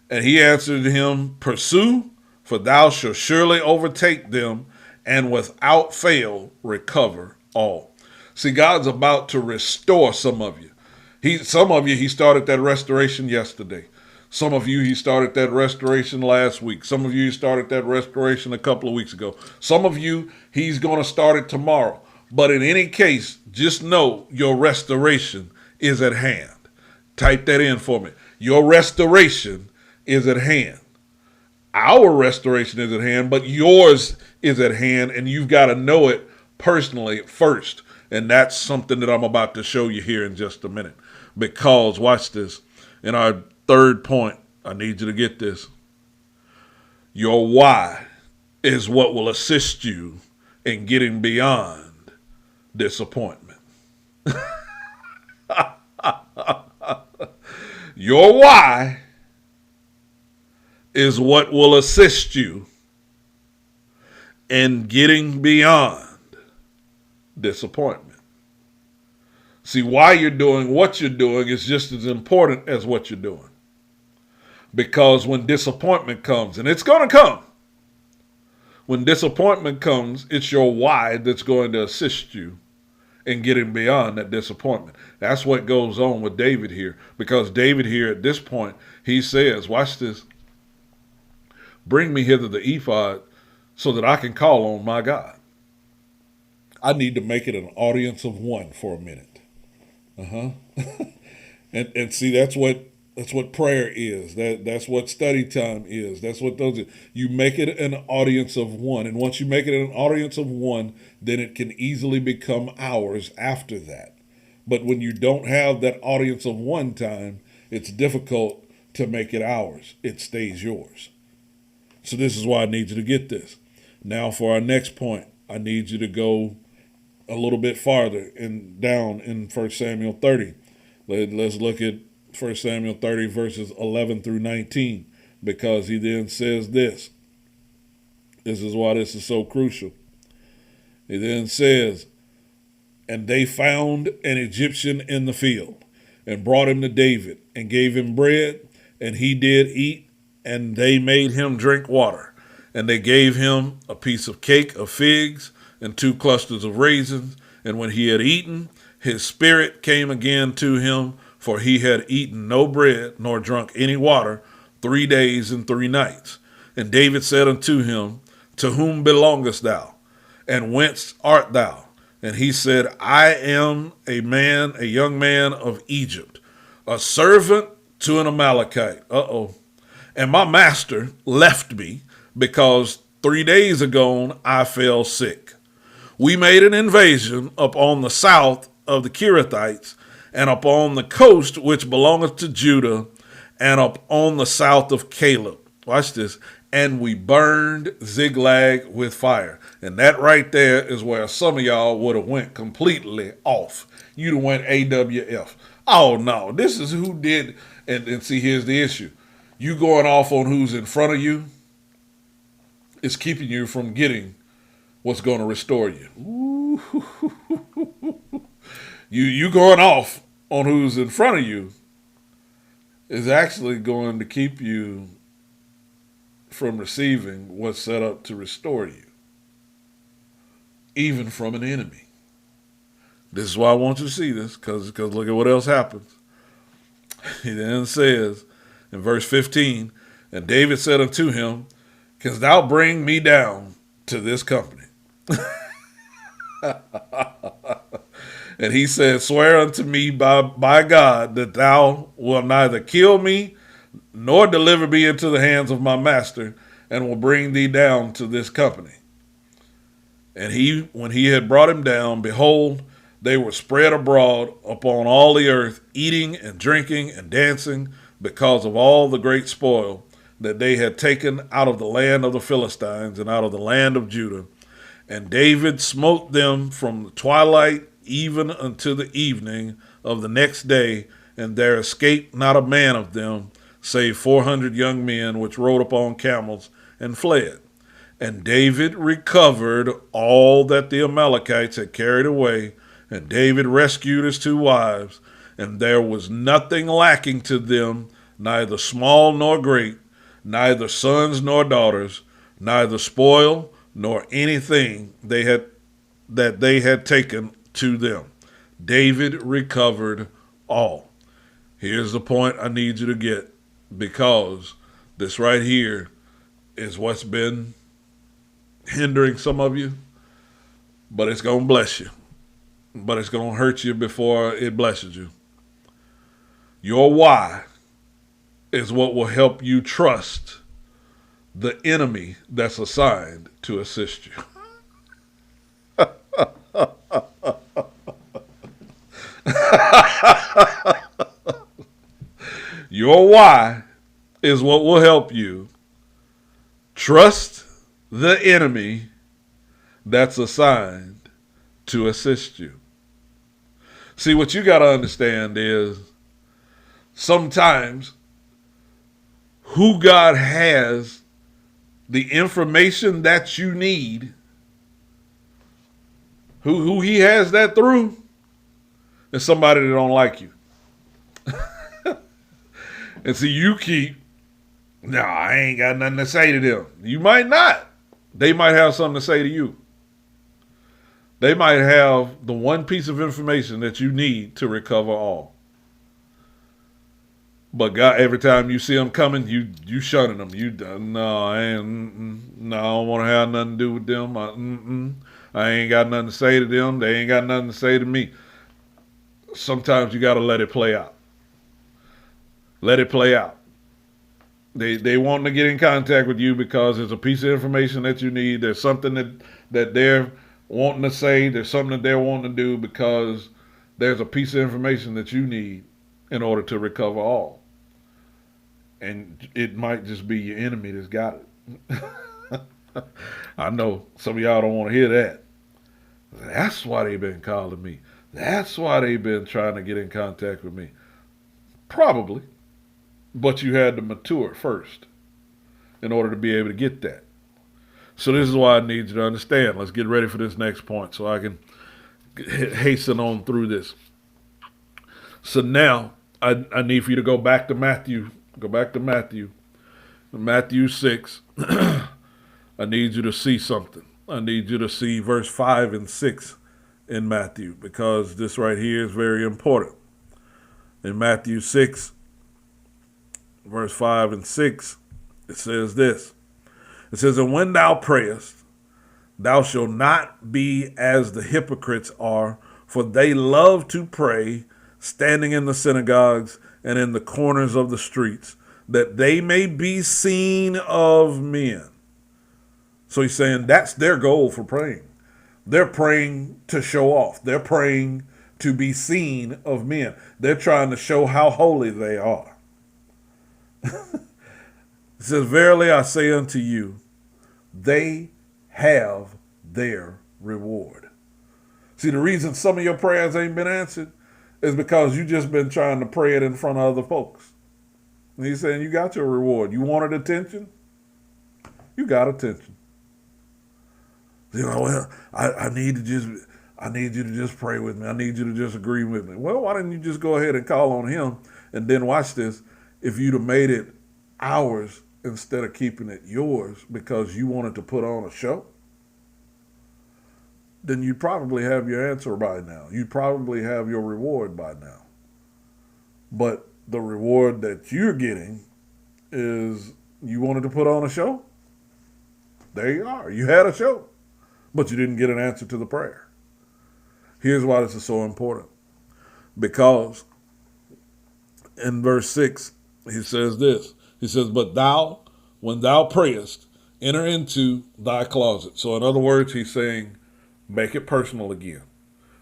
A: And he answered him, pursue, for thou shalt surely overtake them, and without fail recover all. See, God's about to restore some of you. Some of you, he started that restoration yesterday. Some of you, he started that restoration last week. Some of you, he started that restoration a couple of weeks ago. Some of you, he's going to start it tomorrow. But in any case, just know your restoration is at hand. Type that in for me. Your restoration is at hand. Our restoration is at hand, but yours is at hand, and you've got to know it personally first. And that's something that I'm about to show you here in just a minute. Because, watch this, in our third point, I need you to get this. Your why is what will assist you in getting beyond disappointment. Your why is what will assist you in getting beyond disappointment. See, why you're doing what you're doing is just as important as what you're doing. Because when disappointment comes, and it's going to come, when disappointment comes, it's your why that's going to assist you in getting beyond that disappointment. That's what goes on with David here. Because David here at this point, he says, watch this, bring me hither the ephod so that I can call on my God. I need to make it an audience of one for a minute. And see, that's what prayer is. That's what study time is. That's what those are. You make it an audience of one. And once you make it an audience of one, then it can easily become ours after that. But when you don't have that audience of one time, it's difficult to make it ours. It stays yours. So this is why I need you to get this. Now for our next point, I need you to go a little bit farther and down in 1 Samuel 30. Let's look at 1 Samuel 30 verses 11 through 19, because he then says this. This is why this is so crucial. He then says, and they found an Egyptian in the field and brought him to David and gave him bread, and he did eat, and they made him drink water. And they gave him a piece of cake of figs and 2 clusters of raisins. And when he had eaten, his spirit came again to him, for he had eaten no bread nor drunk any water 3 days and 3 nights. And David said unto him, to whom belongest thou? And whence art thou? And he said, I am a young man of Egypt, a servant to an Amalekite. And my master left me, because 3 days ago I fell sick. We made an invasion upon the south of the Kerethites, and upon the coast which belongeth to Judah, and upon the south of Caleb. Watch this. And we burned Ziklag with fire. And that right there is where some of y'all would have went completely off. You'd have went AWF. Oh no, this is who did. And see, here's the issue. You going off on who's in front of you is keeping you from getting what's going to restore you. You going off on who's in front of you is actually going to keep you from receiving what's set up to restore you, even from an enemy. This is why I want you to see this, because look at what else happens. He then says in verse 15, and David said unto him, canst thou bring me down to this company? And he said, swear unto me by God that thou wilt neither kill me nor deliver me into the hands of my master, and will bring thee down to this company. And when he had brought him down, behold, they were spread abroad upon all the earth, eating and drinking and dancing, because of all the great spoil that they had taken out of the land of the Philistines and out of the land of Judah. And David smote them from the twilight even unto the evening of the next day, and there escaped not a man of them, save 400 young men which rode upon camels and fled. And David recovered all that the Amalekites had carried away, and David rescued his 2 wives, and there was nothing lacking to them, neither small nor great, neither sons nor daughters, neither spoil nor anything that they had taken to them. David recovered all. Here's the point I need you to get, because this right here is what's been hindering some of you, but it's going to bless you. But it's going to hurt you before it blesses you. Your why is what will help you trust the enemy that's assigned to assist you. Your why is what will help you trust the enemy that's assigned to assist you. See, what you got to understand is sometimes who God has the information that you need, who he has that through, is somebody that don't like you. And see, you keep, no, I ain't got nothing to say to them. You might not. They might have something to say to you. They might have the one piece of information that you need to recover all. But God, every time you see them coming, you shunning them. No, I don't want to have nothing to do with them. I ain't got nothing to say to them. They ain't got nothing to say to me. Sometimes you got to let it play out. Let it play out. They want to get in contact with you because there's a piece of information that you need. There's something that they're wanting to say. There's something that they're wanting to do because there's a piece of information that you need in order to recover all. And it might just be your enemy that's got it. I know some of y'all don't want to hear that. That's why they've been calling me. That's why they've been trying to get in contact with me. Probably. But you had to mature first in order to be able to get that. So this is why I need you to understand. Let's get ready for this next point so I can hasten on through this. So now I need for you to go back to Matthew. Go back to Matthew. Matthew 6. I need you to see something. I need you to see verse 5 and 6 in Matthew, because this right here is very important. In Matthew 6, verse 5 and 6, it says this. It says, and when thou prayest, thou shalt not be as the hypocrites are, for they love to pray, standing in the synagogues and in the corners of the streets, that they may be seen of men. So he's saying that's their goal for praying. They're praying to show off. They're praying to be seen of men. They're trying to show how holy they are. It says, verily I say unto you, they have their reward. See, the reason some of your prayers ain't been answered is because you just been trying to pray it in front of other folks. And he's saying you got your reward. You wanted attention? You got attention. You know, well, I need you to just pray with me. I need you to just agree with me. Well, why didn't you just go ahead and call on him? And then watch this. If you'd have made it ours instead of keeping it yours because you wanted to put on a show, then you'd probably have your answer by now. You'd probably have your reward by now. But the reward that you're getting is you wanted to put on a show. There you are. You had a show, but you didn't get an answer to the prayer. Here's why this is so important. Because in verse 6, he says this. He says, but thou, when thou prayest, enter into thy closet. So in other words, he's saying, make it personal again.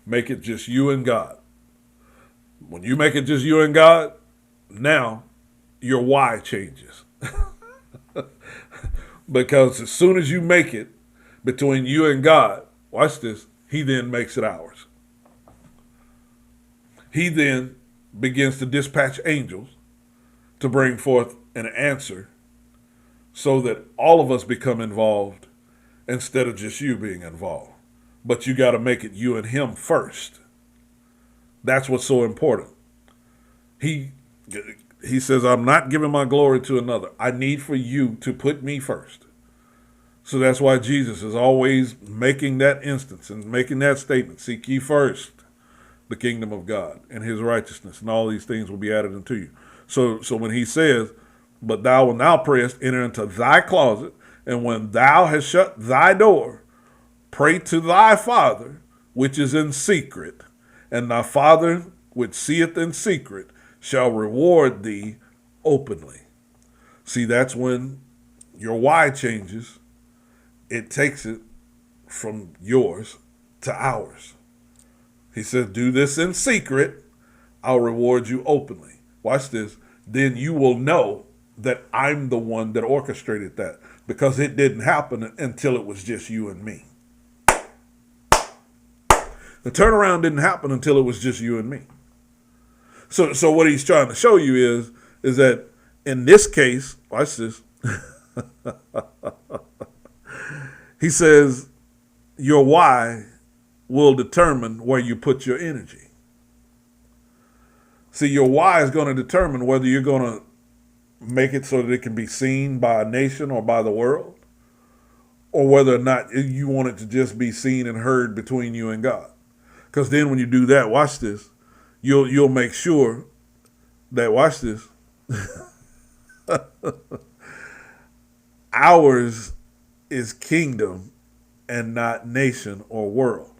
A: Make it just you and God. When you make it just you and God, now your why changes. Because as soon as you make it between you and God, watch this, he then makes it ours. He then begins to dispatch angels to bring forth an answer so that all of us become involved instead of just you being involved. But you got to make it you and him first. That's what's so important. He says, I'm not giving my glory to another. I need for you to put me first. So that's why Jesus is always making that instance and making that statement. Seek ye first the kingdom of God and his righteousness, and all these things will be added unto you. So when he says, but thou, when thou prayest, enter into thy closet, and when thou hast shut thy door, pray to thy Father, which is in secret, and thy Father, which seeth in secret, shall reward thee openly. See, that's when your why changes. It takes it from yours to ours. He says, do this in secret, I'll reward you openly. Watch this. Then you will know that I'm the one that orchestrated that, because it didn't happen until it was just you and me. The turnaround didn't happen until it was just you and me. So what he's trying to show you is that in this case, watch this. He says, your why will determine where you put your energy. See, your why is going to determine whether you're going to make it so that it can be seen by a nation or by the world, or whether or not you want it to just be seen and heard between you and God. Because then when you do that, watch this, you'll make sure that, watch this, ours is kingdom and not nation or world.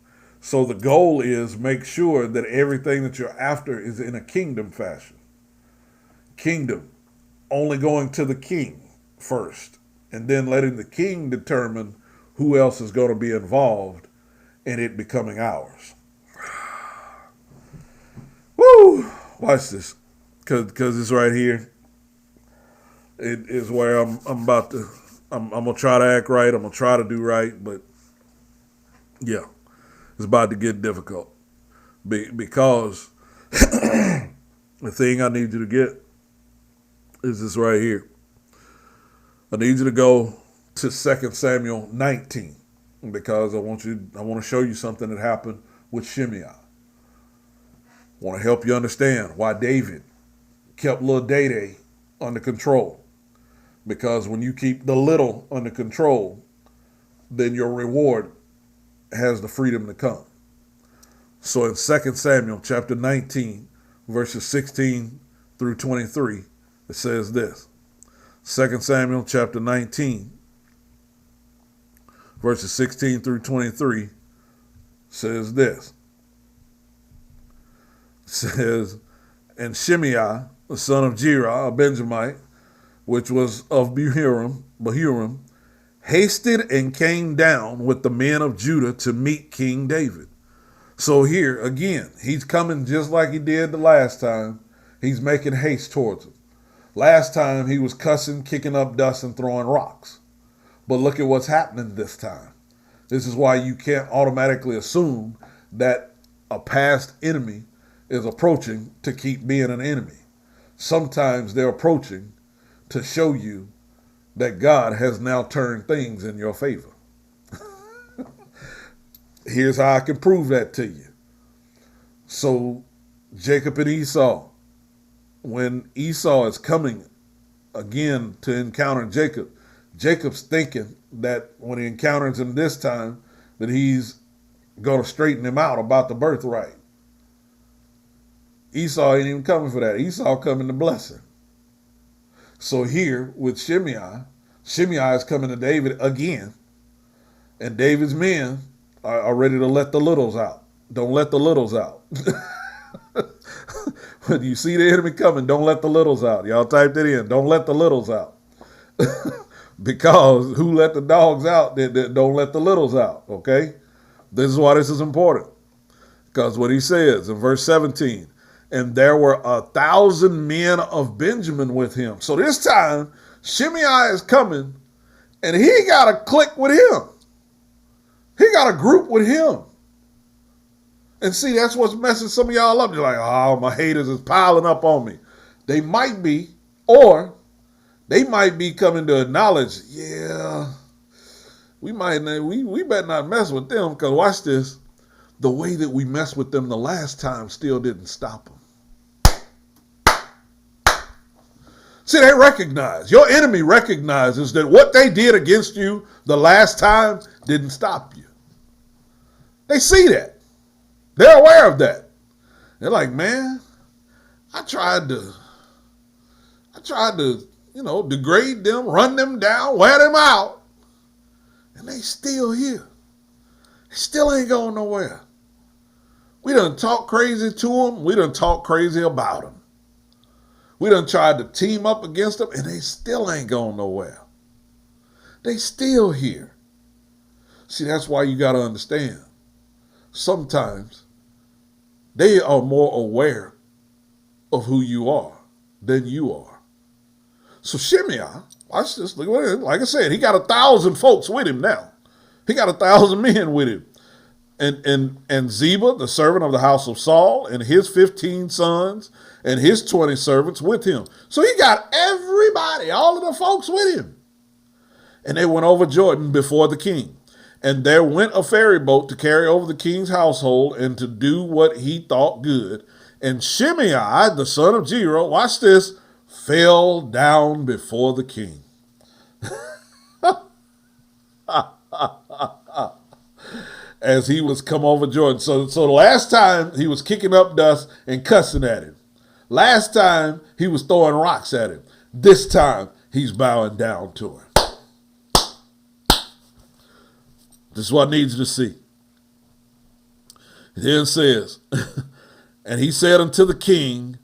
A: So the goal is make sure that everything that you're after is in a kingdom fashion. Kingdom, only going to the king first, and then letting the king determine who else is going to be involved in it becoming ours. Woo! Watch this, because it's right here. It is where I'm gonna try to act right. I'm gonna try to do right, but yeah, it's about to get difficult because the thing I need you to get is this right here. I need you to go to 2 Samuel 19 because I want to show you something that happened with Shimei. I want to help you understand why David kept little Day under control. Because when you keep the little under control, then your reward has the freedom to come. So in 2 Samuel chapter 19, verses 16 through 23, it says this. 2 Samuel chapter 19, verses 16 through 23 says this. It says, and Shimei, the son of Jerah, a Benjamite, which was of Bahurim, hasted and came down with the men of Judah to meet King David. So here, again, he's coming just like he did the last time. He's making haste towards him. Last time he was cussing, kicking up dust, and throwing rocks. But look at what's happening this time. This is why you can't automatically assume that a past enemy is approaching to keep being an enemy. Sometimes they're approaching to show you that God has now turned things in your favor. Here's how I can prove that to you. So Jacob and Esau, when Esau is coming again to encounter Jacob, Jacob's thinking that when he encounters him this time, that he's going to straighten him out about the birthright. Esau ain't even coming for that. Esau coming to bless him. So here with Shimei is coming to David again, and David's men are ready to let the littles out. Don't let the littles out. When you see the enemy coming, don't let the littles out. Y'all typed it in. Don't let the littles out. Because who let the dogs out? They don't let the littles out. Okay? This is why this is important. Because what he says in verse 17, and there were 1,000 men of Benjamin with him. So this time, Shimei is coming, and he got a clique with him. He got a group with him. And see, that's what's messing some of y'all up. You're like, oh, my haters is piling up on me. They might be, or they might be coming to acknowledge, yeah, we better not mess with them, because watch this. The way that we messed with them the last time still didn't stop them. See, they recognize, your enemy recognizes that what they did against you the last time didn't stop you. They see that. They're aware of that. They're like, man, I tried to, degrade them, run them down, wear them out, and they still here. They still ain't going nowhere. We done talk crazy to them. We done talk crazy about them. We done tried to team up against them, and they still ain't going nowhere. They still here. See, that's why you got to understand. Sometimes they are more aware of who you are than you are. So Shimei, watch this. Look at it. Like I said, he got 1,000 folks with him now. He got 1,000 men with him. And Ziba, the servant of the house of Saul, and his 15 sons and his 20 servants with him. So he got everybody, all of the folks with him. And they went over Jordan before the king. And there went a ferry boat to carry over the king's household and to do what he thought good. And Shimei, the son of Gera, watch this, fell down before the king. As he was come over Jordan. So the last time he was kicking up dust and cussing at him. Last time he was throwing rocks at him. This time he's bowing down to him. This is what needs to see. It then says, and he said unto the king,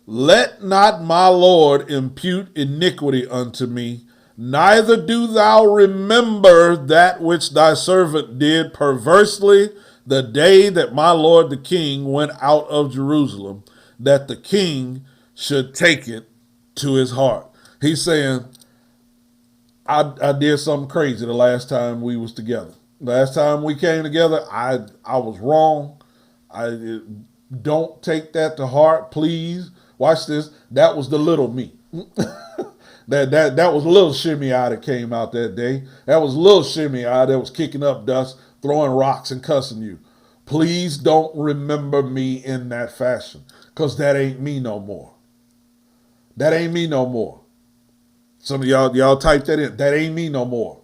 A: let not my lord impute iniquity unto me, neither do thou remember that which thy servant did perversely the day that my lord the king went out of Jerusalem, that the king should take it to his heart. He's saying, I did something crazy the last time we was together. Last time we came together, I was wrong. Don't take that to heart, please. Watch this. That was the little me. That was little Shimei that came out that day. That was little Shimei that was kicking up dust, throwing rocks and cussing you. Please don't remember me in that fashion, because that ain't me no more. That ain't me no more. Some of y'all type that in. That ain't me no more.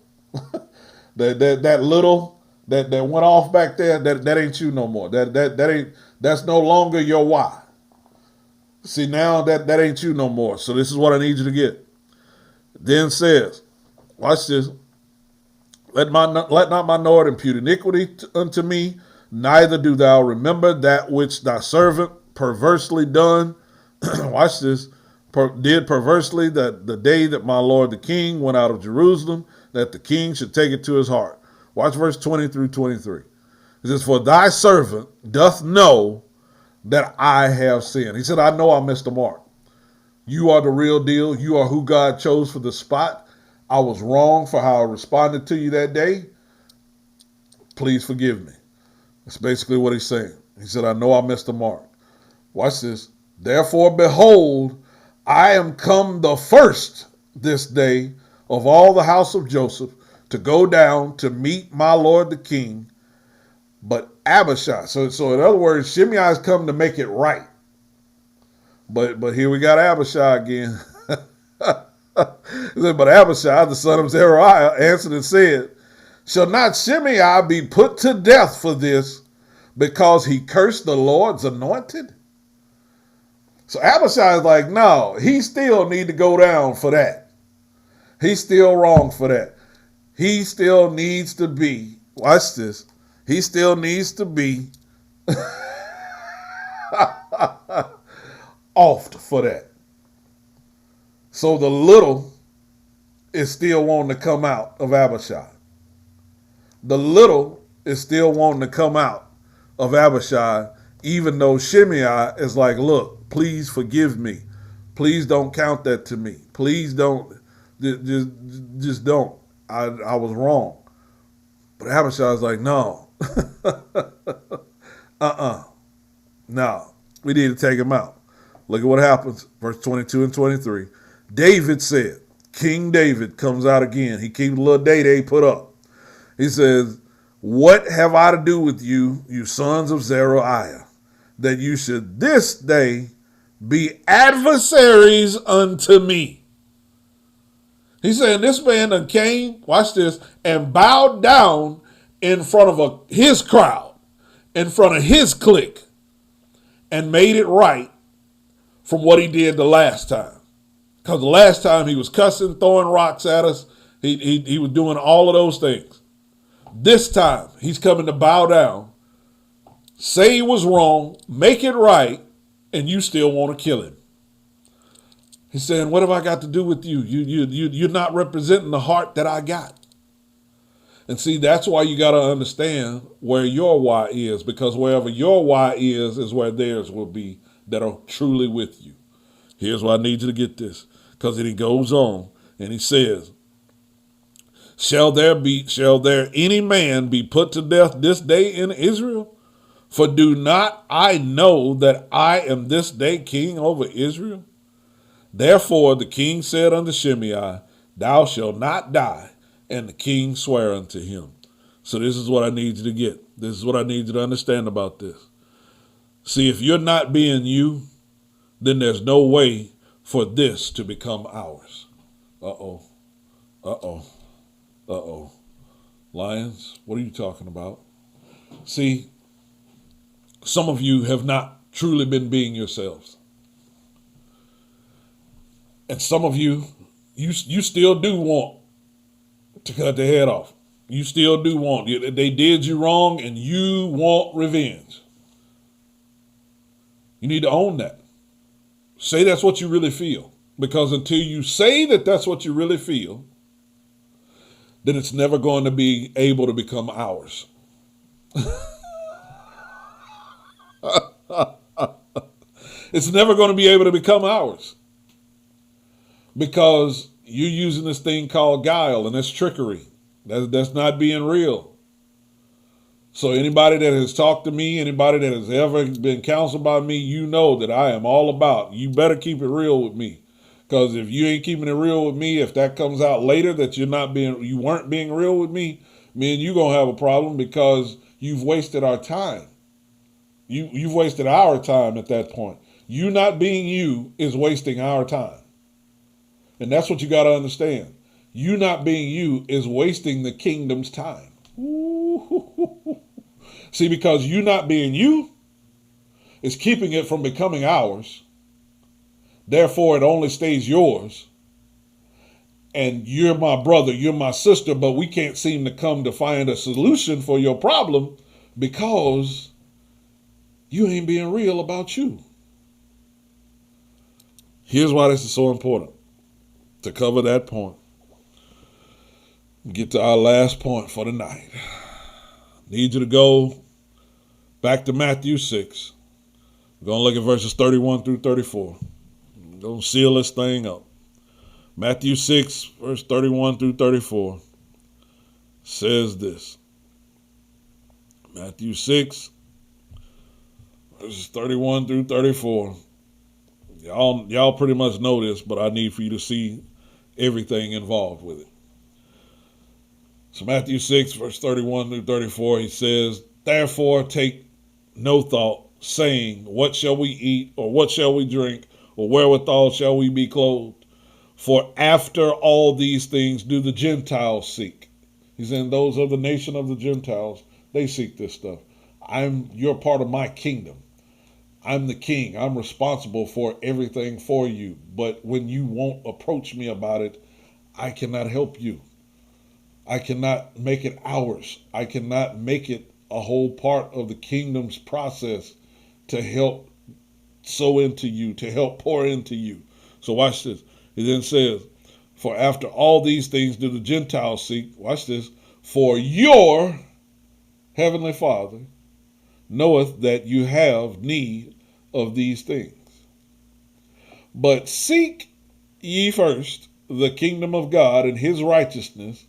A: that little that went off back there, that ain't you no more. That's no longer your why. See, now that ain't you no more. So this is what I need you to get. Then says, watch this. Let not my Lord impute iniquity unto me, neither do thou remember that which thy servant perversely done. Watch this. Did perversely that the day that my Lord the king went out of Jerusalem, that the king should take it to his heart. Watch verse 20 through 23. It says, for thy servant doth know that I have sinned. He said, I know I missed the mark. You are the real deal. You are who God chose for the spot. I was wrong for how I responded to you that day. Please forgive me. That's basically what he's saying. He said, I know I missed the mark. Watch this. Therefore, behold, I am come the first this day of all the house of Joseph to go down to meet my Lord the king. But Abishai, so in other words, Shimei has come to make it right. But here we got Abishai again. But Abishai, the son of Zeruiah, answered and said, shall not Shimei be put to death for this, because he cursed the Lord's anointed? So Abishai is like, no, he still need to go down for that. He's still wrong for that. He still needs to be, watch this, he still needs to be Oft for that. So the little is still wanting to come out of Abishai. The little is still wanting to come out of Abishai, even though Shimei is like, look, please forgive me. Please don't count that to me. Please don't. Just don't. I was wrong. But Abishai is like, no. No. We need to take him out. Look at what happens. Verse 22 and 23. David said, King David comes out again. He keeps a little day they put up. He says, what have I to do with you, you sons of Zeruiah, that you should this day be adversaries unto me? He's saying this man done came, watch this, and bowed down in front of his crowd, in front of his clique, and made it right from what he did the last time. Because the last time he was cussing, throwing rocks at us, he was doing all of those things. This time, he's coming to bow down, say he was wrong, make it right, and you still want to kill him. He's saying, what have I got to do with you? You're not representing the heart that I got. And see, that's why you got to understand where your why is, because wherever your why is where theirs will be that are truly with you. Here's why I need you to get this, because then he goes on and he says, Shall there any man be put to death this day in Israel? For do not I know that I am this day king over Israel? Therefore the king said unto Shimei, Thou shalt not die. And the king sware unto him. So this is what I need you to get. This is what I need you to understand about this. See, if you're not being you, then there's no way for this to become ours. Uh-oh. Uh-oh. Uh-oh. Lions, what are you talking about? See, some of you have not truly been being yourselves. And some of you, you still do want to cut their head off. You still do want. They did you wrong and you want revenge. You need to own that. Say that's what you really feel. Because until you say that that's what you really feel, then it's never going to be able to become ours. It's never going to be able to become ours. Because you're using this thing called guile, and that's trickery. That's not being real. So anybody that has talked to me, anybody that has ever been counseled by me, you know that I am all about, you better keep it real with me. Because if you ain't keeping it real with me, if that comes out later that you weren't being real with me and you gonna have a problem because you've wasted our time. You've wasted our time at that point. You not being you is wasting our time. And that's what you got to understand. You not being you is wasting the kingdom's time. Ooh. See, because you not being you is keeping it from becoming ours. Therefore, it only stays yours. And you're my brother, you're my sister, but we can't seem to come to find a solution for your problem because you ain't being real about you. Here's why this is so important. To cover that point, get to our last point for the night. Need you to go back to Matthew 6. We're going to look at verses 31 through 34. We're going to seal this thing up. Matthew 6, verse 31 through 34 says this. Matthew 6, verses 31 through 34. Y'all pretty much know this, but I need for you to see everything involved with it. So Matthew 6, verse 31 through 34, he says, Therefore take no thought, saying, What shall we eat, or what shall we drink, or wherewithal shall we be clothed? For after all these things do the Gentiles seek. He's saying those of the nation of the Gentiles, they seek this stuff. You're part of my kingdom. I'm the king. I'm responsible for everything for you. But when you won't approach me about it, I cannot help you. I cannot make it ours. I cannot make it a whole part of the kingdom's process to help sow into you, to help pour into you. So watch this. It then says, for after all these things do the Gentiles seek, watch this, for your heavenly Father knoweth that you have need of these things. But seek ye first the kingdom of God and his righteousness,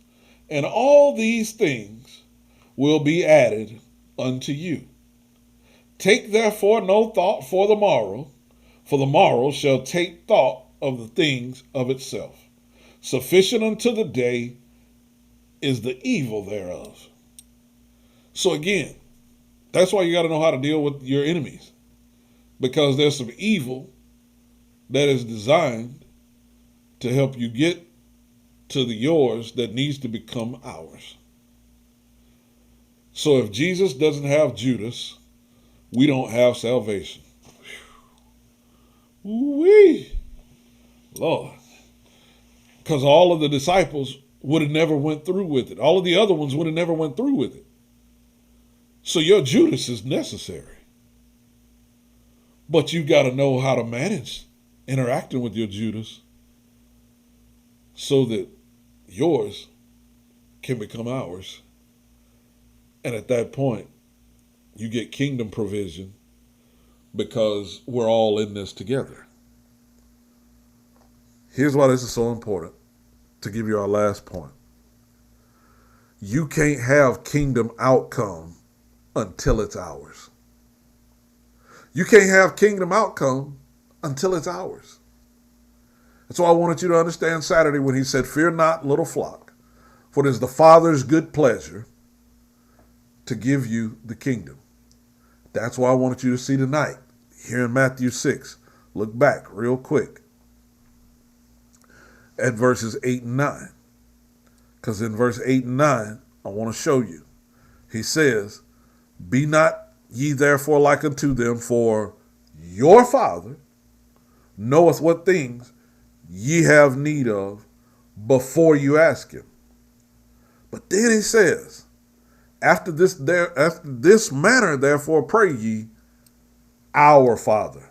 A: and all these things will be added unto you. Take therefore no thought for the morrow shall take thought of the things of itself. Sufficient unto the day is the evil thereof. So again, that's why you got to know how to deal with your enemies, because there's some evil that is designed to help you get to the yours that needs to become ours. So if Jesus doesn't have Judas, we don't have salvation. Woo-wee, Lord. Because all of the disciples would have never went through with it. All of the other ones would have never went through with it. So your Judas is necessary. But you got to know how to manage interacting with your Judas so that yours can become ours. And at that point, you get kingdom provision because we're all in this together. Here's why this is so important, to give you our last point. You can't have kingdom outcome until it's ours. You can't have kingdom outcome until it's ours. That's why I wanted you to understand Saturday when he said, fear not, little flock, for it is the Father's good pleasure to give you the kingdom. That's why I wanted you to see tonight, here in Matthew 6. Look back real quick at verses 8 and 9. Because in verse 8 and 9, I want to show you. He says, be not ye therefore like unto them, for your Father knoweth what things ye have need of before you ask him. But then he says, after this manner, therefore, pray ye, our Father.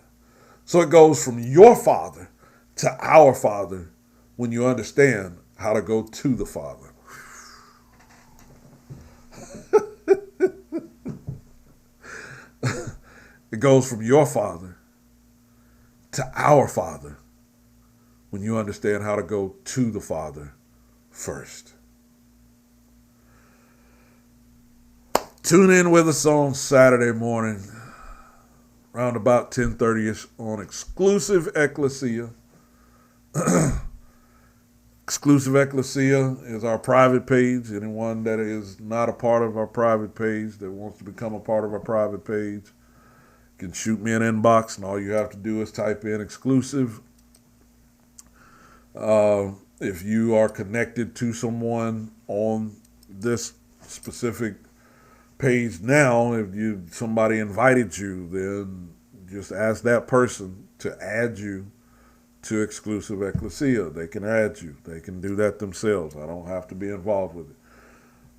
A: So it goes from your Father to our Father when you understand how to go to the Father. It goes from your Father to our Father when you understand how to go to the Father first. Tune in with us on Saturday morning, around about 10:30ish on Exclusive Ecclesia. Exclusive Ecclesia is our private page. Anyone that is not a part of our private page, that wants to become a part of our private page, can shoot me an inbox, and all you have to do is type in exclusive. If you are connected to someone on this specific page now, if somebody invited you, then just ask that person to add you to Exclusive Ecclesia. They can add you. They can do that themselves. I don't have to be involved with it.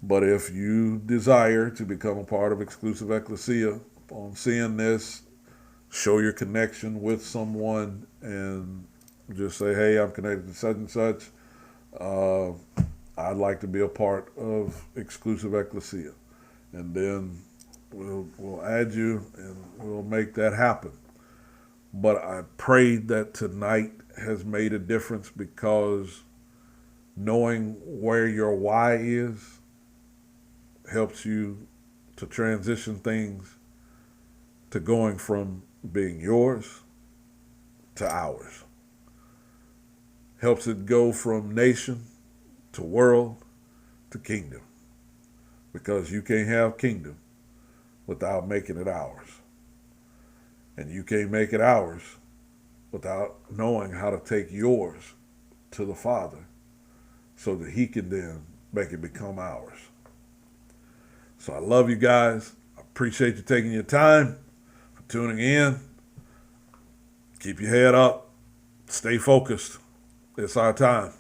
A: But if you desire to become a part of Exclusive Ecclesia, on seeing this, show your connection with someone and just say, hey, I'm connected to such and such. I'd like to be a part of Exclusive Ecclesia. And then we'll add you and we'll make that happen. But I pray that tonight has made a difference, because knowing where your why is helps you to transition things to going from being yours to ours. Helps it go from nation to world to kingdom. Because you can't have kingdom without making it ours. And you can't make it ours without knowing how to take yours to the Father so that he can then make it become ours. So I love you guys. I appreciate you taking your time, for tuning in. Keep your head up. Stay focused. It's our time.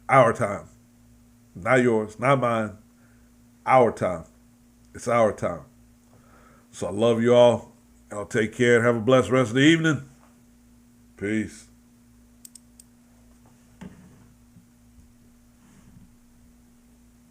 A: Our time. Not yours, not mine. Our time. It's our time. So I love you all. Y'all take care and have a blessed rest of the evening. Peace.